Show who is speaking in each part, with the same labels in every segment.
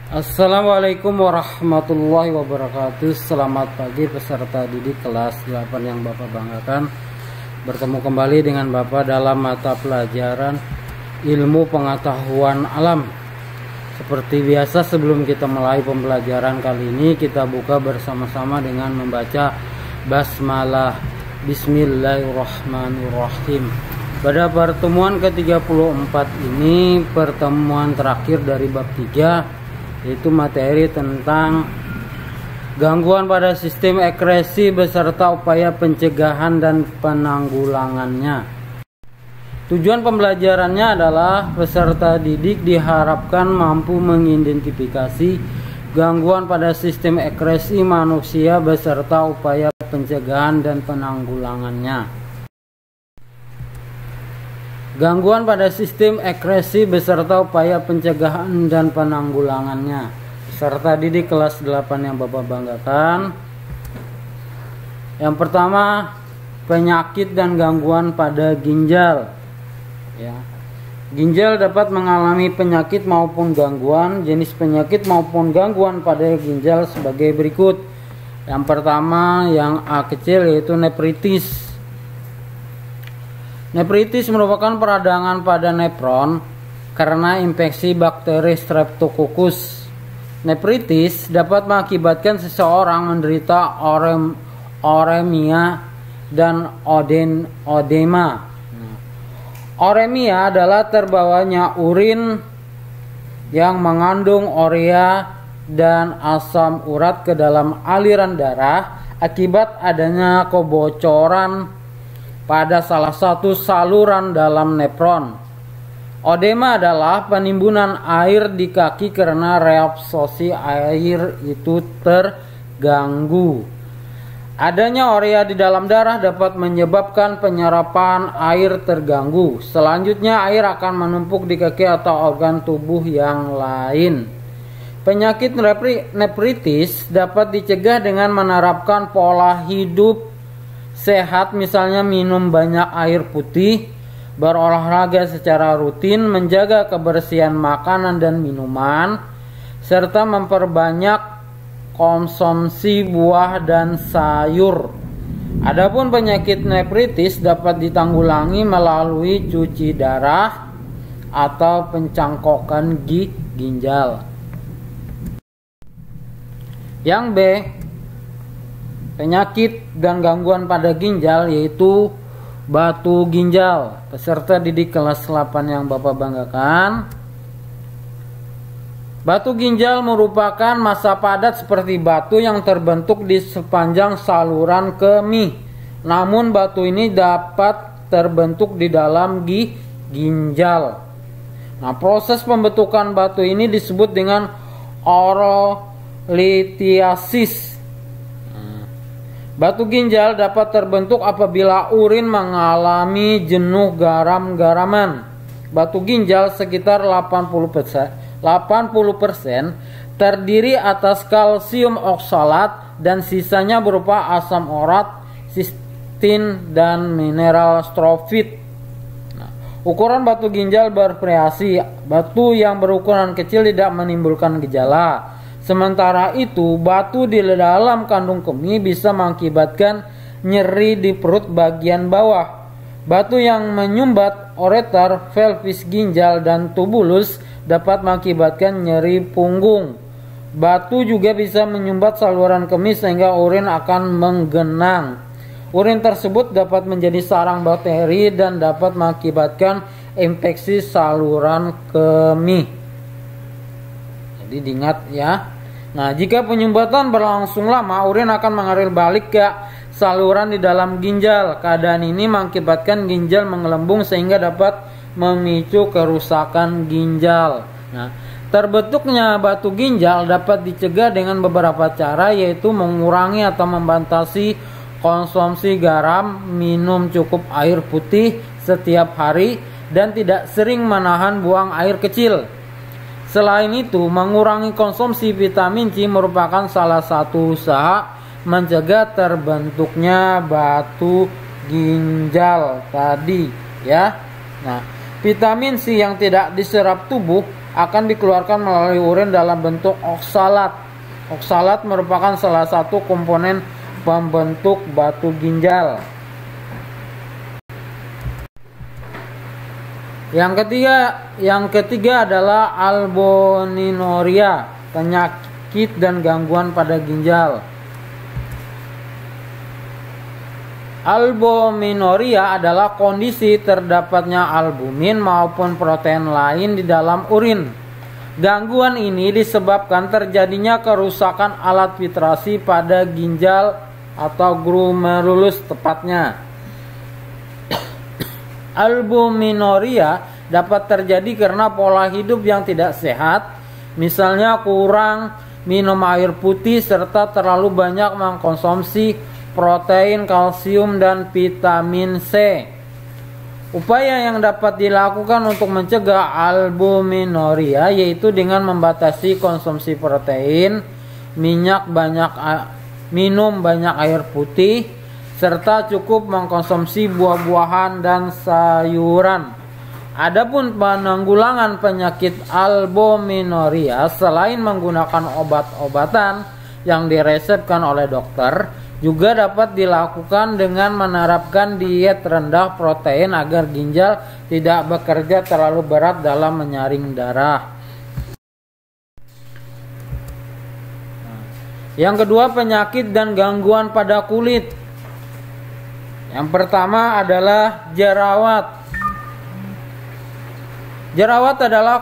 Speaker 1: Assalamualaikum warahmatullahi wabarakatuh. Selamat pagi peserta didik kelas 8 yang Bapak banggakan. Bertemu kembali dengan Bapak dalam mata pelajaran ilmu pengetahuan alam. Seperti biasa, sebelum kita mulai pembelajaran kali ini, kita buka bersama-sama dengan membaca basmalah. Bismillahirrahmanirrahim. Pada pertemuan ke-34 ini, pertemuan terakhir dari bab 3, yaitu materi tentang gangguan pada sistem ekskresi beserta upaya pencegahan dan penanggulangannya. Tujuan pembelajarannya adalah peserta didik diharapkan mampu mengidentifikasi gangguan pada sistem ekskresi manusia beserta upaya pencegahan dan penanggulangannya. Gangguan pada sistem ekskresi beserta upaya pencegahan dan penanggulangannya. Peserta didik kelas 8 yang Bapak banggakan. Yang pertama, penyakit dan gangguan pada ginjal. Ya. Ginjal dapat mengalami penyakit maupun gangguan. Jenis penyakit maupun gangguan pada ginjal sebagai berikut. Yang pertama, yang A kecil, yaitu nefritis. Nefritis merupakan peradangan pada nefron karena infeksi bakteri Streptococcus. Nefritis dapat mengakibatkan seseorang menderita uremia dan odema. Uremia adalah terbawanya urin yang mengandung urea dan asam urat ke dalam aliran darah akibat adanya kebocoran pada salah satu saluran dalam nefron. Odema adalah penimbunan air di kaki karena reabsorpsi air itu terganggu. Adanya urea di dalam darah dapat menyebabkan penyerapan air terganggu. Selanjutnya air akan menumpuk di kaki atau organ tubuh yang lain. Penyakit nefritis dapat dicegah dengan menerapkan pola hidup sehat, misalnya minum banyak air putih, berolahraga secara rutin, menjaga kebersihan makanan dan minuman, serta memperbanyak konsumsi buah dan sayur. Adapun penyakit nefritis dapat ditanggulangi melalui cuci darah atau pencangkokan ginjal. Yang B, penyakit dan gangguan pada ginjal, yaitu batu ginjal. Peserta didik kelas 8 yang Bapak banggakan. Batu ginjal merupakan massa padat seperti batu yang terbentuk di sepanjang saluran kemih. Namun batu ini dapat terbentuk di dalam ginjal. Nah, proses pembentukan batu ini disebut dengan urolithiasis. Batu ginjal dapat terbentuk apabila urin mengalami jenuh garam-garaman. Batu gistal sekitar 80% terdiri atas kalsium oksalat dan sisanya berupa asam urat, sistin, dan mineral strofit. Ukuran batu ginjal bervariasi. Batu yang berukuran kecil tidak menimbulkan gejala. Sementara itu, batu di dalam kandung kemih bisa mengakibatkan nyeri di perut bagian bawah. Batu yang menyumbat ureter, pelvis ginjal, dan tubulus dapat mengakibatkan nyeri punggung. Batu juga bisa menyumbat saluran kemih sehingga urin akan menggenang. Urin tersebut dapat menjadi sarang bakteri dan dapat mengakibatkan infeksi saluran kemih. Jadi diingat ya. Nah, jika penyumbatan berlangsung lama, urin akan mengalir balik ke saluran di dalam ginjal. Keadaan ini mengakibatkan ginjal menggelembung sehingga dapat memicu kerusakan ginjal. Nah, terbentuknya batu ginjal dapat dicegah dengan beberapa cara, yaitu mengurangi atau membatasi konsumsi garam, minum cukup air putih setiap hari, dan tidak sering menahan buang air kecil. Selain itu, mengurangi konsumsi vitamin C merupakan salah satu usaha mencegah terbentuknya batu ginjal tadi ya. Nah, vitamin C yang tidak diserap tubuh akan dikeluarkan melalui urin dalam bentuk oksalat. Oksalat merupakan salah satu komponen pembentuk batu ginjal. Yang ketiga adalah albumininuria, penyakit dan gangguan pada ginjal. Albuminuria adalah kondisi terdapatnya albumin maupun protein lain di dalam urin. Gangguan ini disebabkan terjadinya kerusakan alat filtrasi pada ginjal atau glomerulus tepatnya. Albuminuria dapat terjadi karena pola hidup yang tidak sehat, misalnya kurang minum air putih serta terlalu banyak mengkonsumsi protein, kalsium, dan vitamin C. Upaya yang dapat dilakukan untuk mencegah albuminuria yaitu dengan membatasi konsumsi protein, minum banyak air putih, serta cukup mengkonsumsi buah-buahan dan sayuran. Adapun penanggulangan penyakit albuminuria selain menggunakan obat-obatan yang diresepkan oleh dokter, juga dapat dilakukan dengan menerapkan diet rendah protein agar ginjal tidak bekerja terlalu berat dalam menyaring darah. Yang kedua, penyakit dan gangguan pada kulit. Yang pertama adalah jerawat. Jerawat adalah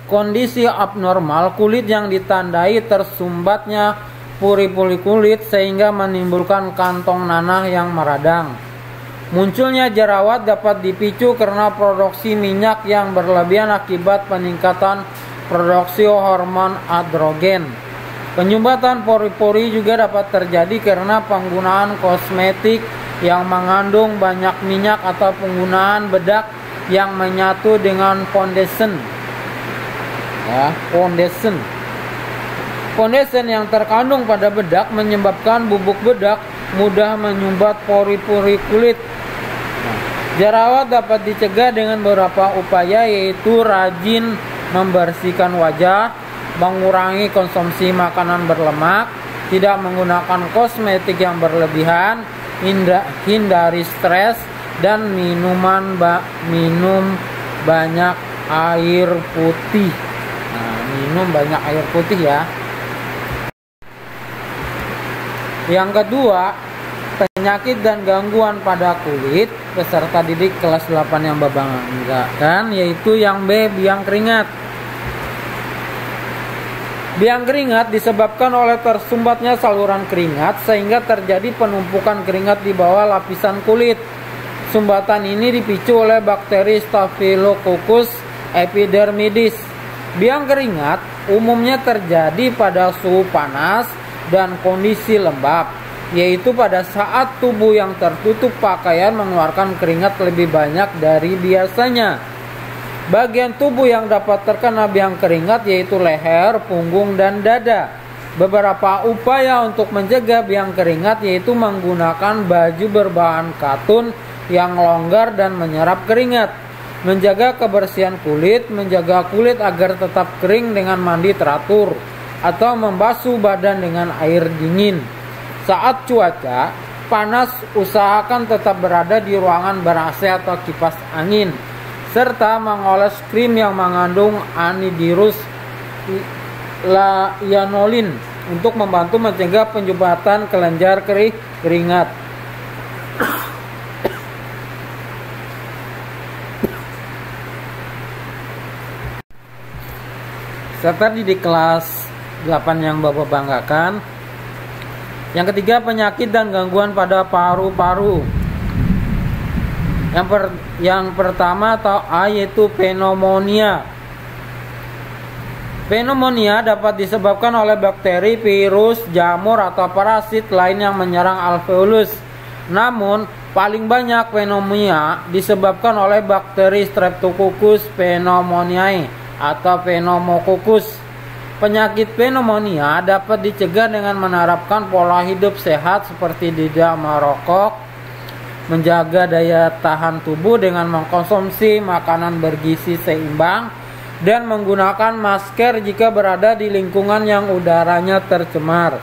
Speaker 1: kondisi abnormal kulit yang ditandai tersumbatnya puri-puri kulit sehingga menimbulkan kantong nanah yang meradang. Munculnya jerawat dapat dipicu karena produksi minyak yang berlebihan akibat peningkatan produksi hormon androgen. Penyumbatan pori-pori juga dapat terjadi karena penggunaan kosmetik yang mengandung banyak minyak atau penggunaan bedak yang menyatu dengan foundation. Foundation yang terkandung pada bedak menyebabkan bubuk bedak mudah menyumbat pori-pori kulit. Jerawat dapat dicegah dengan beberapa upaya, yaitu rajin membersihkan wajah, mengurangi konsumsi makanan berlemak, tidak menggunakan kosmetik yang berlebihan, hindari stres, dan minum banyak air putih. Minum banyak air putih ya. Yang kedua, penyakit dan gangguan pada kulit. Peserta didik kelas 8 yang banggakan yaitu yang B, biang keringat. Biang keringat disebabkan oleh tersumbatnya saluran keringat sehingga terjadi penumpukan keringat di bawah lapisan kulit. Sumbatan ini dipicu oleh bakteri Staphylococcus epidermidis. Biang keringat umumnya terjadi pada suhu panas dan kondisi lembab, yaitu pada saat tubuh yang tertutup pakaian mengeluarkan keringat lebih banyak dari biasanya. Bagian tubuh yang dapat terkena biang keringat yaitu leher, punggung, dan dada. Beberapa upaya untuk mencegah biang keringat yaitu menggunakan baju berbahan katun yang longgar dan menyerap keringat, menjaga kebersihan kulit, menjaga kulit agar tetap kering dengan mandi teratur, atau membasuh badan dengan air dingin. Saat cuaca panas, usahakan tetap berada di ruangan ber-AC atau kipas angin, serta mengoles krim yang mengandung anhidrous lanolin untuk membantu mencegah penyumbatan kelenjar keringat. Serta di kelas 8 yang Bapak banggakan. Yang ketiga, penyakit dan gangguan pada paru-paru. Yang pertama atau A yaitu pneumonia. Pneumonia dapat disebabkan oleh bakteri, virus, jamur, atau parasit lain yang menyerang alveolus. Namun, paling banyak pneumonia disebabkan oleh bakteri Streptococcus pneumoniae atau pneumococcus. Penyakit pneumonia dapat dicegah dengan menerapkan pola hidup sehat seperti tidak merokok, menjaga daya tahan tubuh dengan mengkonsumsi makanan bergizi seimbang, dan menggunakan masker jika berada di lingkungan yang udaranya tercemar.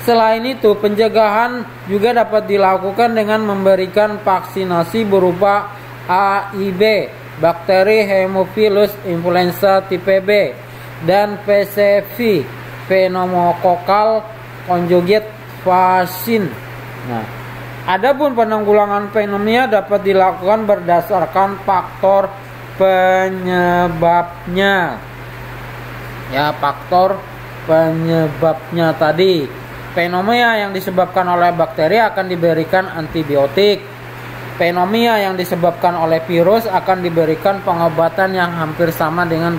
Speaker 1: Selain itu, pencegahan juga dapat dilakukan dengan memberikan vaksinasi berupa AIB, bakteri Haemophilus influenza tipe B, dan PCV, pneumococcal conjugate vaccine. Nah, adapun penanggulangan pneumonia dapat dilakukan berdasarkan faktor penyebabnya. Ya, faktor penyebabnya tadi. Pneumonia yang disebabkan oleh bakteri akan diberikan antibiotik. Pneumonia yang disebabkan oleh virus akan diberikan pengobatan yang hampir sama dengan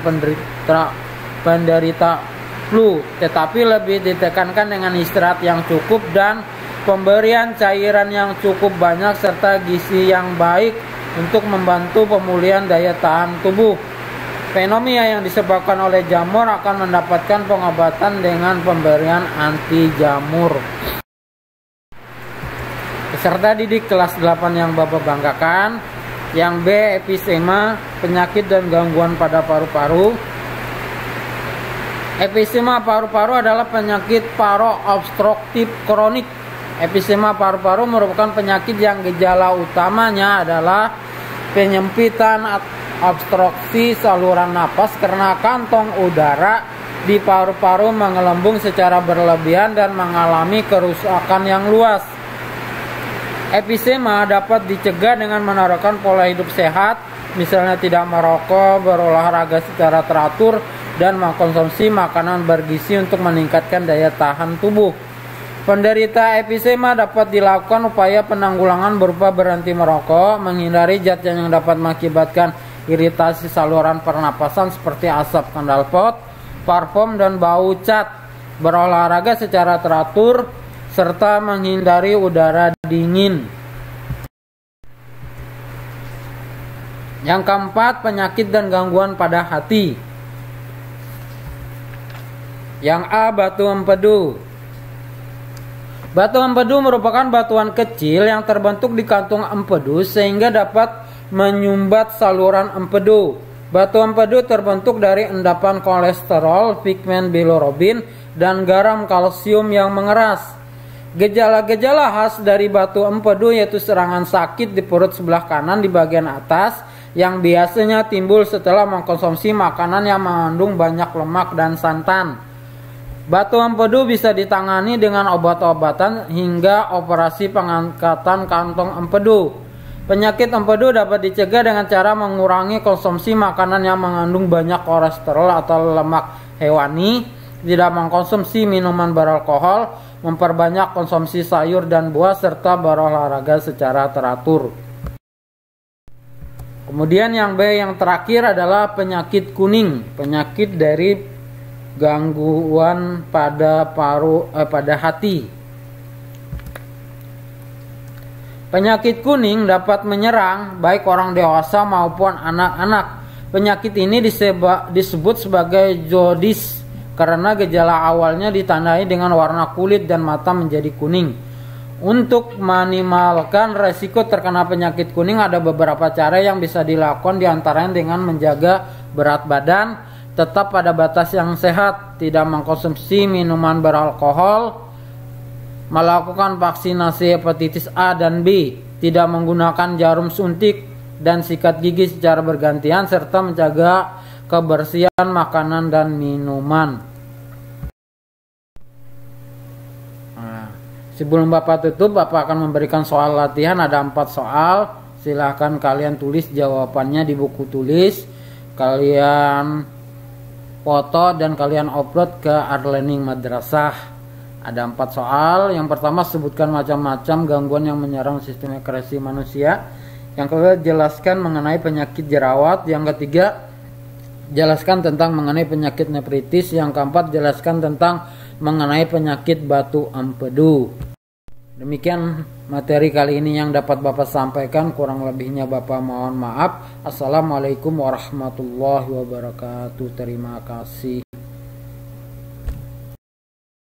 Speaker 1: penderita flu, tetapi lebih ditekankan dengan istirahat yang cukup dan pemberian cairan yang cukup banyak serta gizi yang baik untuk membantu pemulihan daya tahan tubuh. Pneumonia yang disebabkan oleh jamur akan mendapatkan pengobatan dengan pemberian anti jamur. Peserta didik kelas 8 yang Bapak banggakan. Yang B, episema, penyakit dan gangguan pada paru-paru. Episema paru-paru adalah penyakit paro-obstruktif kronik. Episema paru-paru merupakan penyakit yang gejala utamanya adalah penyempitan obstruksi saluran napas karena kantong udara di paru-paru menggelembung secara berlebihan dan mengalami kerusakan yang luas. Episema dapat dicegah dengan menerapkan pola hidup sehat, misalnya tidak merokok, berolahraga secara teratur, dan mengkonsumsi makanan bergizi untuk meningkatkan daya tahan tubuh. Penderita episema dapat dilakukan upaya penanggulangan berupa berhenti merokok, menghindari zat yang dapat mengakibatkan iritasi saluran pernapasan seperti asap knalpot, parfum, dan bau cat, berolahraga secara teratur, serta menghindari udara dingin. Yang keempat, penyakit dan gangguan pada hati. Yang A, batu empedu. Batu empedu merupakan batuan kecil yang terbentuk di kantung empedu sehingga dapat menyumbat saluran empedu. Batu empedu terbentuk dari endapan kolesterol, pigmen bilirubin, dan garam kalsium yang mengeras. Gejala-gejala khas dari batu empedu yaitu serangan sakit di perut sebelah kanan di bagian atas yang biasanya timbul setelah mengkonsumsi makanan yang mengandung banyak lemak dan santan. Batu empedu bisa ditangani dengan obat-obatan hingga operasi pengangkatan kantong empedu. Penyakit empedu dapat dicegah dengan cara mengurangi konsumsi makanan yang mengandung banyak kolesterol atau lemak hewani, tidak mengkonsumsi minuman beralkohol, memperbanyak konsumsi sayur dan buah, serta berolahraga secara teratur. Kemudian yang B, yang terakhir adalah penyakit kuning, penyakit dari gangguan pada pada hati. Penyakit kuning dapat menyerang baik orang dewasa maupun anak-anak. Penyakit ini disebut sebagai jaundice karena gejala awalnya ditandai dengan warna kulit dan mata menjadi kuning. Untuk meminimalkan resiko terkena penyakit kuning ada beberapa cara yang bisa dilakukan, diantaranya dengan menjaga berat badan, tetap pada batas yang sehat, tidak mengkonsumsi minuman beralkohol, melakukan vaksinasi hepatitis A dan B, tidak menggunakan jarum suntik dan sikat gigi secara bergantian, serta menjaga kebersihan makanan dan minuman. Nah, sebelum Bapak tutup, Bapak akan memberikan soal latihan. Ada 4 soal. Silahkan kalian tulis jawabannya di buku tulis. Kalian foto dan kalian upload ke Arlearning Madrasah. Ada 4 soal. Yang pertama, sebutkan macam-macam gangguan yang menyerang sistem ekskresi manusia. Yang kedua, jelaskan mengenai penyakit jerawat. Yang ketiga, jelaskan tentang mengenai penyakit nefritis. Yang keempat, jelaskan tentang mengenai penyakit batu empedu. Demikian materi kali ini yang dapat Bapak sampaikan. Kurang lebihnya Bapak mohon maaf. Assalamualaikum warahmatullahi wabarakatuh. Terima kasih.